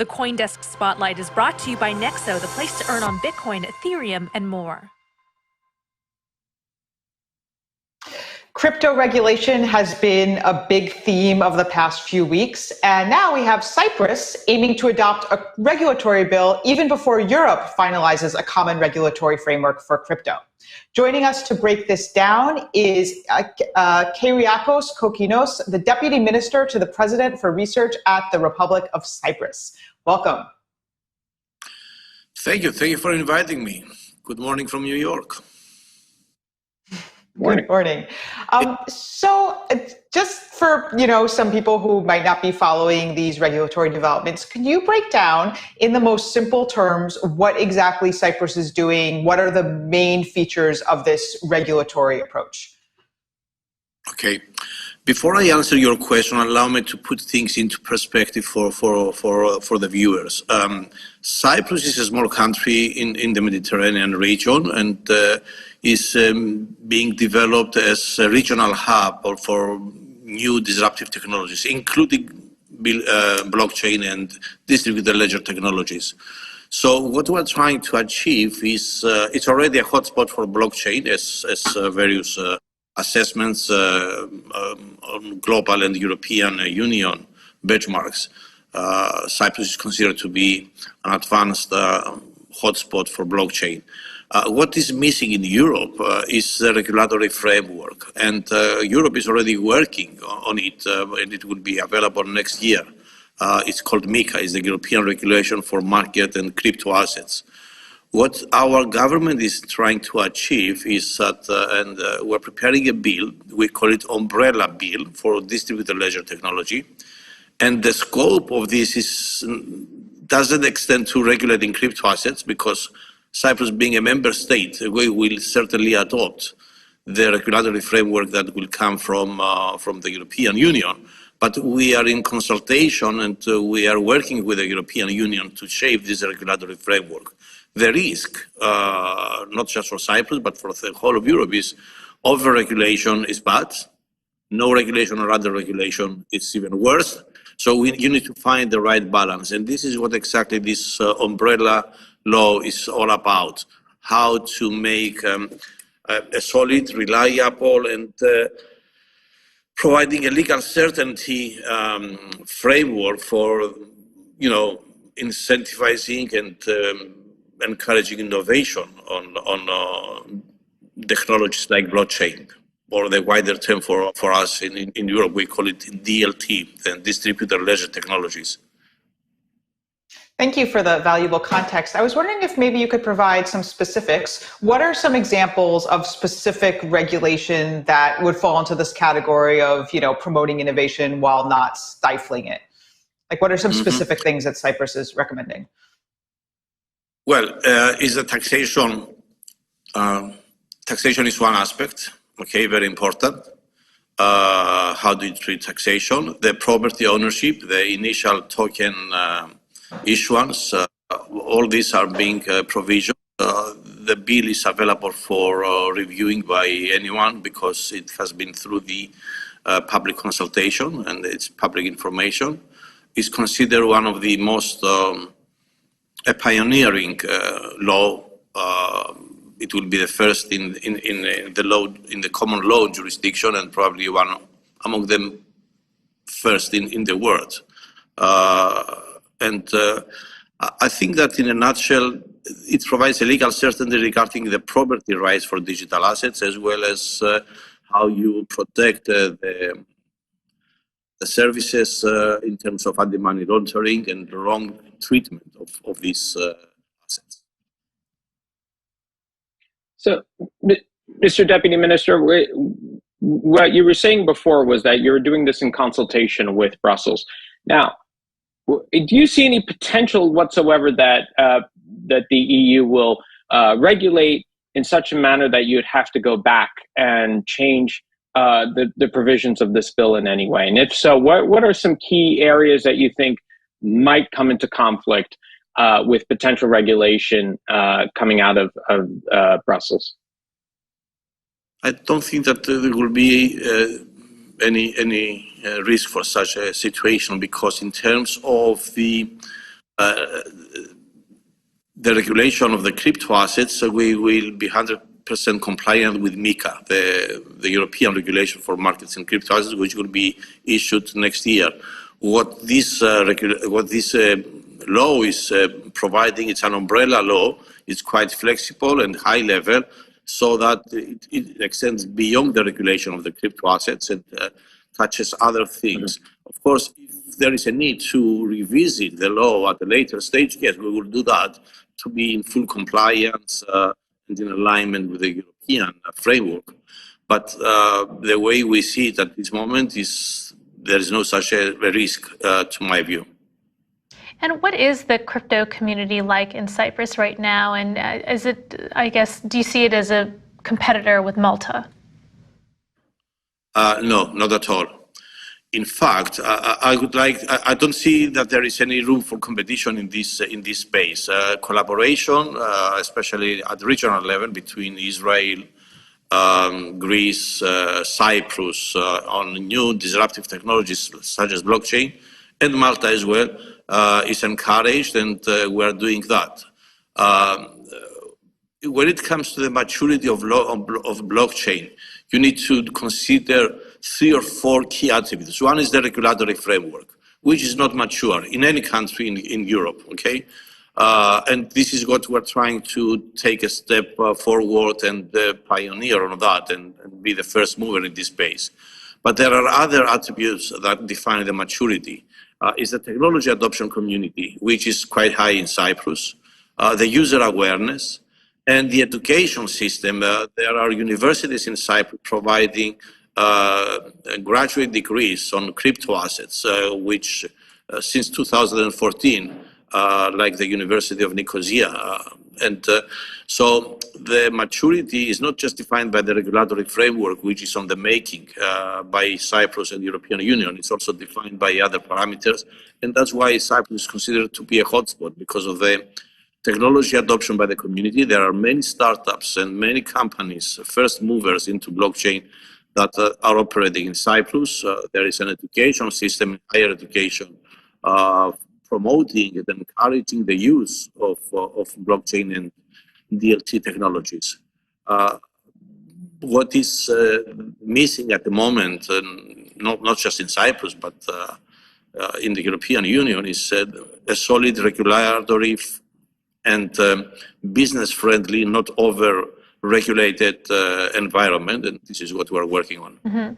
The CoinDesk Spotlight is brought to you by Nexo, the place to earn on Bitcoin, Ethereum, and more. Crypto regulation has been a big theme of the past few weeks, and now we have Cyprus aiming to adopt a regulatory bill even before Europe finalizes a common regulatory framework for crypto. Joining us to break this down is Kyriacos Kokkinos, the Deputy Minister to the President for Research at the Republic of Cyprus. Welcome. Thank you. Thank you for inviting me. Good morning from New York. Good morning. So just for, some people who might not be following these regulatory developments, can you break down in the most simple terms what exactly Cyprus is doing? What are the main features of this regulatory approach? Okay. Before I answer your question, allow me to put things into perspective for the viewers. Cyprus is a small country in the Mediterranean region and is being developed as a regional hub for new disruptive technologies, including blockchain and distributed ledger technologies. So what we're trying to achieve is, it's already a hotspot for blockchain as various assessments on global and European Union benchmarks. Cyprus is considered to be an advanced hotspot for blockchain. What is missing in Europe is the regulatory framework, and Europe is already working on it, and it will be available next year. It's called MiCA, it's the European Regulation for Market and Crypto Assets. What our government is trying to achieve is that, and we're preparing a bill, we call it Umbrella Bill for distributed ledger technology, and the scope of this doesn't extend to regulating crypto assets because Cyprus, being a member state, we will certainly adopt the regulatory framework that will come from the European Union. But we are in consultation and we are working with the European Union to shape this regulatory framework. The risk, not just for Cyprus, but for the whole of Europe, is over-regulation is bad. No regulation or under regulation is even worse. So you need to find the right balance. And this is what exactly this umbrella law is all about, how to make a solid, reliable, and providing a legal certainty framework for, incentivizing and encouraging innovation on technologies like blockchain, or the wider term for us in Europe, we call it DLT, the distributed ledger technologies. Thank you for the valuable context. I was wondering if maybe you could provide some specifics. What are some examples of specific regulation that would fall into this category of, promoting innovation while not stifling it? Like, what are some specific things that Cyprus is recommending? Well, is the taxation. Taxation is one aspect, okay, very important. How do you treat taxation? The property ownership, the initial token issuance, all these are being provisioned. The bill is available for reviewing by anyone because it has been through the public consultation and it's public information. It's considered one of the most a pioneering law. It will be the first in the common law jurisdiction and probably one among them first in the world. And I think that in a nutshell, it provides a legal certainty regarding the property rights for digital assets, as well as how you protect the services in terms of anti-money laundering and wrong treatment of these assets. So, Mr. Deputy Minister, what you were saying before was that you're doing this in consultation with Brussels. Now, do you see any potential whatsoever that that the EU will regulate in such a manner that you'd have to go back and change the provisions of this bill in any way? And if so, what are some key areas that you think might come into conflict with potential regulation coming out of Brussels? I don't think that there will be any risk for such a situation, because in terms of the the regulation of the crypto assets, we will be 100% compliant with MiCA, the European regulation for markets in crypto assets, which will be issued next year. What this law is providing, it's an umbrella law. It's quite flexible and high level, so that it extends beyond the regulation of the crypto assets and touches other things. Of course, if there is a need to revisit the law at a later stage, yes, we will do that to be in full compliance and in alignment with the European framework. But the way we see it at this moment is there is no such a risk, to my view. And what is the crypto community like in Cyprus right now? And is it, I guess, do you see it as a competitor with Malta? No, not at all. In fact, I don't see that there is any room for competition in this space. Collaboration, especially at regional level between Israel, Greece, Cyprus, on new disruptive technologies such as blockchain, and Malta as well, is encouraged, and we are doing that. When it comes to the maturity of blockchain, you need to consider 3 or 4 key attributes. One is the regulatory framework, which is not mature in any country in Europe, okay? And this is what we're trying to take a step forward and pioneer on that and be the first mover in this space. But there are other attributes that define the maturity. Is the technology adoption community, which is quite high in Cyprus, the user awareness, and the education system. There are universities in Cyprus providing graduate degrees on crypto assets, which since 2014, like the University of Nicosia. So the maturity is not just defined by the regulatory framework, which is on the making by Cyprus and the European Union. It's also defined by other parameters. And that's why Cyprus is considered to be a hotspot, because of the technology adoption by the community. There are many startups and many companies, first movers into blockchain, that are operating in Cyprus. There is an education system, higher education, promoting and encouraging the use of blockchain and DLT technologies. What is missing at the moment, not just in Cyprus, but in the European Union, is a solid regulatory and business-friendly, not over-regulated environment, and this is what we're working on. Mm-hmm.